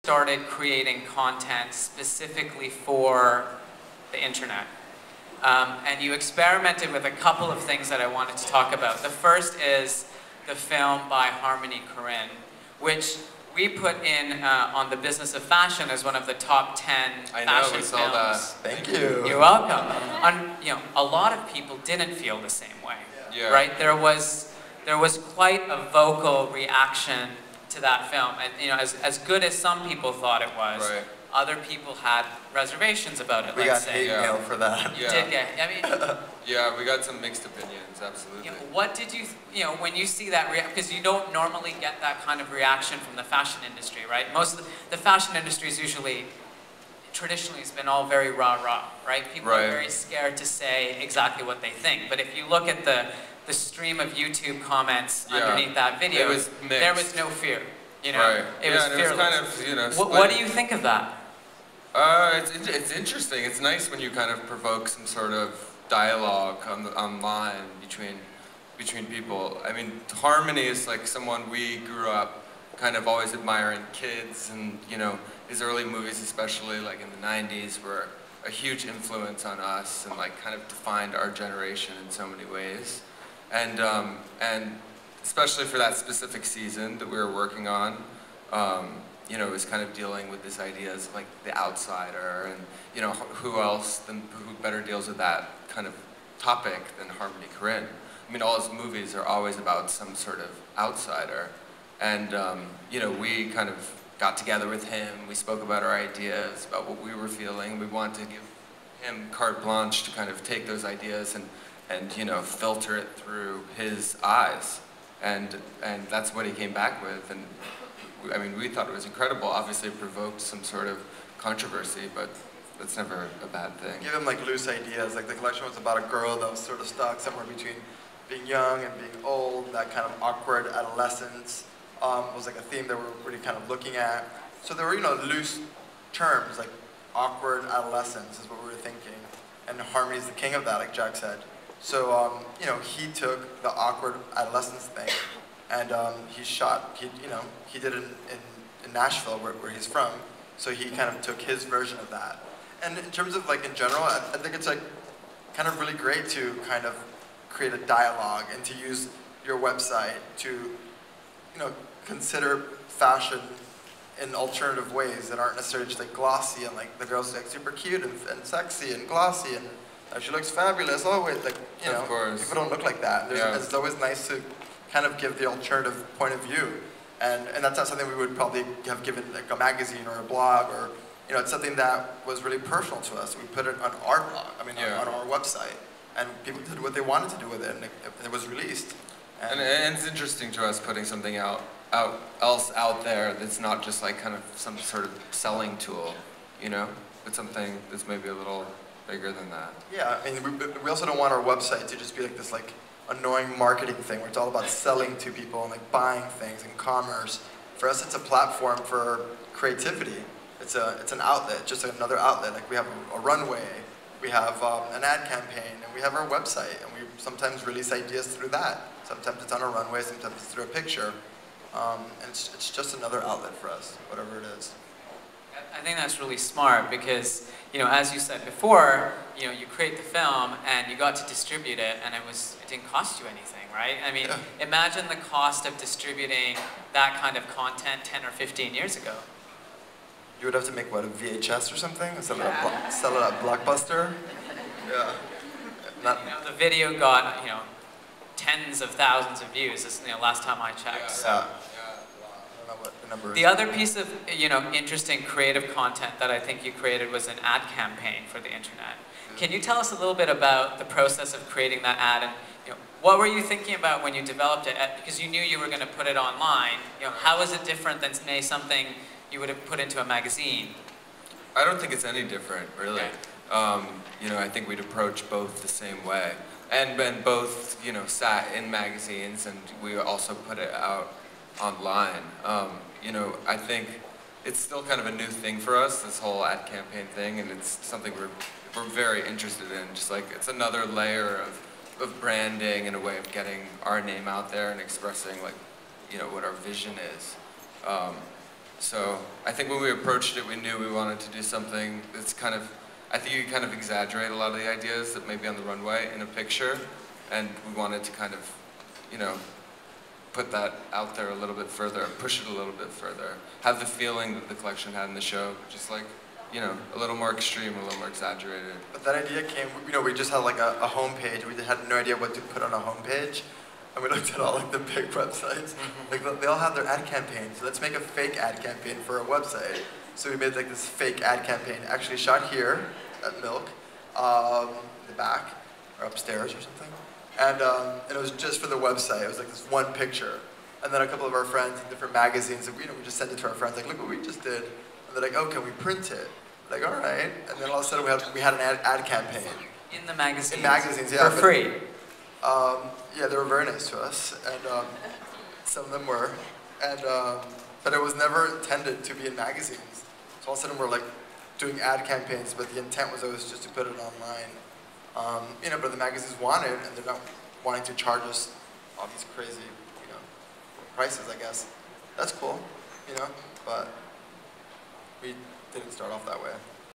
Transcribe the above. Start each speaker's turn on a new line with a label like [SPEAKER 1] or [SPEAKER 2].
[SPEAKER 1] started creating content specifically for the internet. And you experimented with a couple of things that I wanted to talk about. The first is the film by Harmony Korine, which we put in on the Business of Fashion as one of the top 10
[SPEAKER 2] I
[SPEAKER 1] fashion
[SPEAKER 2] know, we
[SPEAKER 1] films.
[SPEAKER 2] saw that.
[SPEAKER 3] Thank you.
[SPEAKER 1] You're welcome. A lot of people didn't feel the same way, right? There was quite a vocal reaction to that film, and as good as some people thought it was, other people had reservations about it.
[SPEAKER 3] We got hate mail for that.
[SPEAKER 1] You did get. I mean.
[SPEAKER 2] Yeah, we got some mixed opinions, absolutely.
[SPEAKER 1] What did you, when you see that because you don't normally get that kind of reaction from the fashion industry, right? Most of the fashion industry is usually, traditionally, it's been all very rah-rah, right? People are very scared to say exactly what they think. But if you look at the stream of YouTube comments underneath that video, there was no fear. It was fearless.
[SPEAKER 2] It was kind of,
[SPEAKER 1] what do you think of that?
[SPEAKER 2] It's interesting. It's nice when you kind of provoke some sort of dialogue online between people. I mean, Harmony is like someone we grew up kind of always admiring. Kids and his early movies, especially like in the '90s, were a huge influence on us and like kind of defined our generation in so many ways. And especially for that specific season that we were working on, it was kind of dealing with this ideas of like the outsider and who better deals with that kind of topic than Harmony Korine. I mean, all his movies are always about some sort of outsider, and we kind of got together with him. We spoke about our ideas, about what we were feeling. We wanted to give him carte blanche to kind of take those ideas and filter it through his eyes, and that's what he came back with. And I mean, we thought it was incredible. Obviously, it provoked some sort of controversy, but that's never a bad thing.
[SPEAKER 3] Give him like loose ideas. Like the collection was about a girl that was sort of stuck somewhere between being young and being old. That kind of awkward adolescence was like a theme that we're really kind of looking at. So there were loose terms like awkward adolescence is what we were thinking, and Harmony's the king of that, like Jack said. So he took the awkward adolescence thing, and he did it in Nashville where he's from. So he kind of took his version of that. And in terms of like in general, I think it's like kind of really great to kind of create a dialogue and to use your website to consider fashion in alternative ways that aren't necessarily just like glossy and like the girl's like super cute and sexy and glossy and she looks fabulous. Always like
[SPEAKER 2] of course.
[SPEAKER 3] People don't look like that. It's always nice to kind of give the alternative point of view, and that's not something we would probably have given like a magazine or a blog or it's something that was really personal to us. We put it on our blog, on our website, and people did what they wanted to do with it, and it was released.
[SPEAKER 2] And it's interesting to us putting something else out there that's not just like kind of some sort of selling tool, but something that's maybe a little bigger than that.
[SPEAKER 3] Yeah, I mean, we also don't want our website to just be like this like annoying marketing thing where it's all about selling to people and like buying things and commerce. For us, it's a platform for creativity. It's an outlet, just another outlet. Like we have a runway, we have an ad campaign, and we have our website, and we sometimes release ideas through that. Sometimes it's on a runway, sometimes it's through a picture. And it's just another outlet for us, whatever it is.
[SPEAKER 1] I think that's really smart because, as you said before, you create the film and you got to distribute it and it didn't cost you anything, right? I mean, imagine the cost of distributing that kind of content 10 or 15 years ago.
[SPEAKER 3] You would have to make, what, a VHS or something? Sell it at Blockbuster? Yeah.
[SPEAKER 1] The video got, tens of thousands of views, last time I checked. So.
[SPEAKER 3] I don't know what the number is.
[SPEAKER 1] The other piece of, interesting creative content that I think you created was an ad campaign for the internet. Can you tell us a little bit about the process of creating that ad and, what were you thinking about when you developed it? Because you knew you were going to put it online. How is it different than, say, something you would have put into a magazine?
[SPEAKER 2] I don't think it's any different, really. Okay. I think we'd approach both the same way. And both, sat in magazines and we also put it out online. I think it's still kind of a new thing for us, this whole ad campaign thing, and it's something we're very interested in. Just like, it's another layer of branding and a way of getting our name out there and expressing like, what our vision is. So I think when we approached it, we knew we wanted to do something that's kind of, I think you kind of exaggerate a lot of the ideas that may be on the runway in a picture, and we wanted to kind of, you know, put that out there a little bit further, push it a little bit further, have the feeling that the collection had in the show, just like, you know, a little more extreme, a little more exaggerated.
[SPEAKER 3] But that idea came, you know, we just had like a homepage. We had no idea what to put on a homepage. And we looked at all like the big websites. Like they all have their ad campaigns. So let's make a fake ad campaign for a website. So we made like this fake ad campaign, actually shot here at Milk, in the back, or upstairs or something. And it was just for the website. It was like this one picture. And then a couple of our friends in different magazines, you know, we just sent it to our friends, like, look what we just did. And they're like, oh, can we print it? Like, all right. And then all of a sudden we had an ad campaign.
[SPEAKER 1] In the magazines?
[SPEAKER 3] In magazines, yeah.
[SPEAKER 1] For free?
[SPEAKER 3] Yeah, they were very nice to us, and some of them were. And but it was never intended to be in magazines. So all of a sudden we're like doing ad campaigns, but the intent was always just to put it online. You know, but the magazines wanted, and they're not wanting to charge us all these crazy, you know, prices, I guess. That's cool, you know, but we didn't start off that way.